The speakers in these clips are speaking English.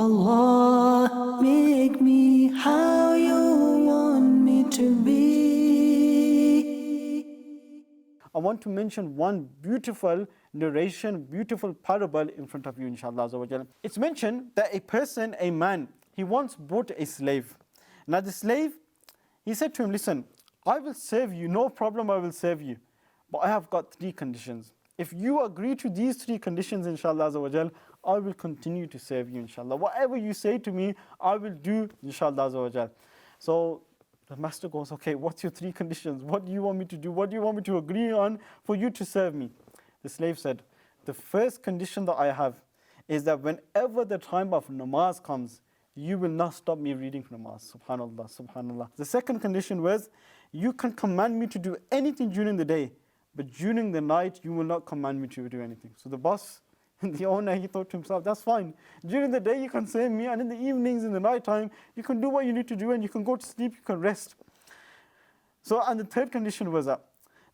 Allah, make me how you want me to be. I want to mention one beautiful narration, beautiful parable in front of you, inshallah. It's mentioned that a person, a man, he once bought a slave. Now the slave, he said to him, listen, I will serve you, no problem, I will serve you. But I have got 3 conditions. If you agree to these 3 conditions, inshallah, I will continue to serve you, inshallah. Whatever you say to me, I will do, inshallah. So the master goes, okay, what's your 3 conditions? What do you want me to do? What do you want me to agree on for you to serve me? The slave said, the first condition that I have is that whenever the time of namaz comes, you will not stop me reading namaz. Subhanallah, subhanallah. The second condition was, you can command me to do anything during the day, but during the night, you will not command me to do anything. So the boss, the owner, he thought to himself, that's fine. During the day, you can serve me, and in the evenings, in the night time, you can do what you need to do, and you can go to sleep, you can rest. So, and the third condition was that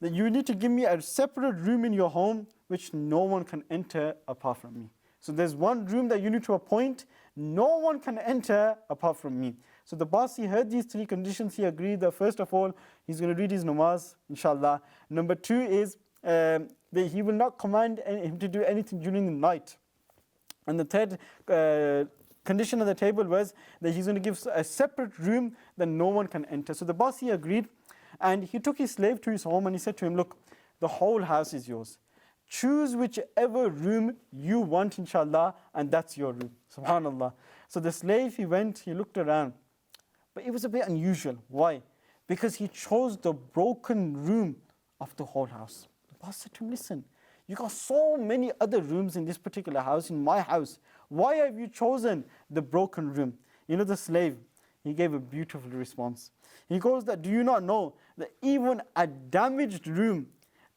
you need to give me a separate room in your home, which no one can enter apart from me. So there's one room that you need to appoint, no one can enter apart from me. So the boss, he heard these 3 conditions, he agreed that first of all, he's going to read his namaz, inshallah. Number 2 is that he will not command him to do anything during the night. And the third condition on the table was that he's going to give a separate room that no one can enter. So the boss, he agreed, and he took his slave to his home and he said to him, look, the whole house is yours. Choose whichever room you want, inshallah, and that's your room. Subhanallah. So the slave, he went, he looked around. But it was a bit unusual. Why? Because he chose the broken room of the whole house. The boss said to him, listen, you got so many other rooms in this particular house, in my house. Why have you chosen the broken room? You know, the slave, he gave a beautiful response. He goes that, do you not know that even a damaged room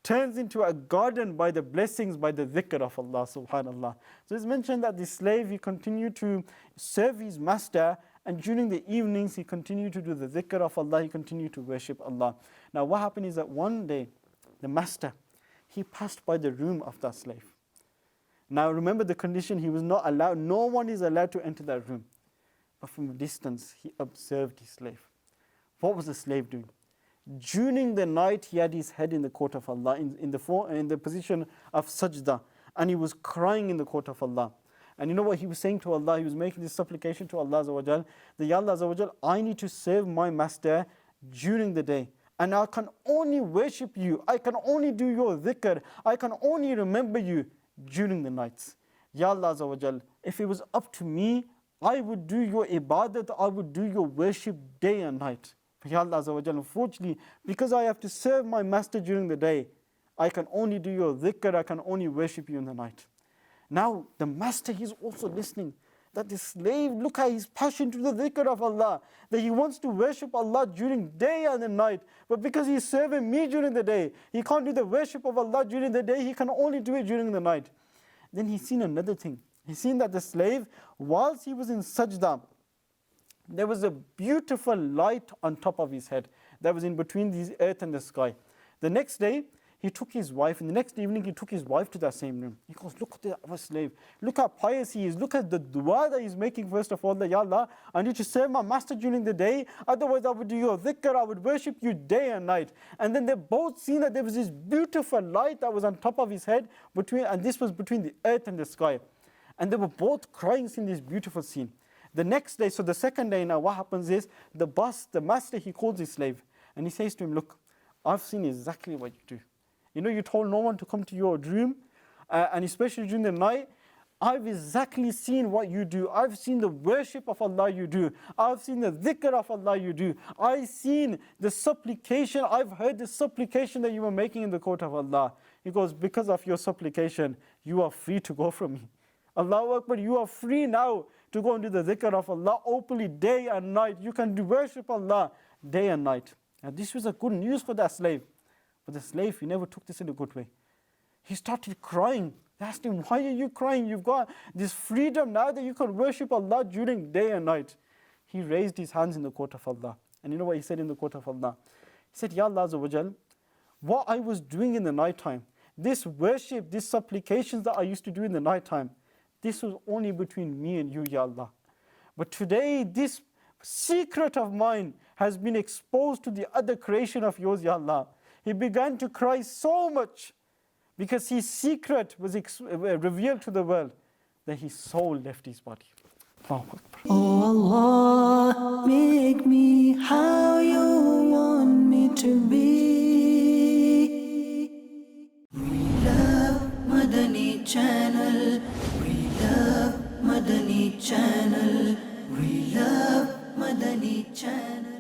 turns into a garden by the blessings, by the dhikr of Allah, subhanallah. So it's mentioned that the slave, he continued to serve his master, and during the evenings, he continued to do the dhikr of Allah, he continued to worship Allah. Now what happened is that one day, the master, he passed by the room of that slave. Now remember the condition, he was not allowed, no one is allowed to enter that room. But from a distance, he observed his slave. What was the slave doing? During the night, he had his head in the court of Allah, in the position of sajda, and he was crying in the court of Allah. And you know what he was saying to Allah? He was making this supplication to Allah Azza wa Jal, that Ya Allah Azza wa Jal, I need to serve my master during the day, and I can only worship you, I can only do your dhikr, I can only remember you during the nights. Ya Allah Azza wa Jal, if it was up to me, I would do your ibadat, I would do your worship day and night. But Ya Allah Azza wa Jal, unfortunately, because I have to serve my master during the day, I can only do your dhikr, I can only worship you in the night. Now, the master, he's also listening. That the slave, look at his passion to the dhikr of Allah. That he wants to worship Allah during day and the night. But because he's serving me during the day, he can't do the worship of Allah during the day, he can only do it during the night. Then he's seen another thing. He's seen that the slave, whilst he was in sajda, there was a beautiful light on top of his head that was in between the earth and the sky. The next day, he took his wife, and the next evening he took his wife to that same room. He goes, look at our slave, look how pious he is, look at the dua that he's making first of all, that Ya Allah, I need to serve my master during the day, otherwise I would do your dhikr, I would worship you day and night. And then they both seen that there was this beautiful light that was on top of his head, and this was between the earth and the sky. And they were both crying seeing this beautiful scene. The next day, so the second day now, what happens is, the boss, the master, he calls his slave, and he says to him, look, I've seen exactly what you do. You know, you told no one to come to your room, and especially during the night, I've exactly seen what you do. I've seen the worship of Allah you do. I've seen the dhikr of Allah you do. I've seen the supplication, I've heard the supplication that you were making in the court of Allah. He goes, because of your supplication, you are free to go from me. Allahu Akbar, you are free now to go and do the dhikr of Allah openly day and night. You can do worship Allah day and night. And this was a good news for that slave. But the slave, he never took this in a good way. He started crying. They asked him, why are you crying? You've got this freedom now that you can worship Allah during day and night. He raised his hands in the court of Allah. And you know what he said in the court of Allah? He said, Ya Allah Azza wa Jal, what I was doing in the night time, this worship, these supplications that I used to do in the night time, this was only between me and you, Ya Allah. But today, this secret of mine has been exposed to the other creation of yours, Ya Allah. He began to cry so much because his secret was revealed to the world that his soul left his body. Allahu Akbar. Oh Allah, make me how you want me to be. We love Madani Channel. We love Madani Channel. We love Madani Channel.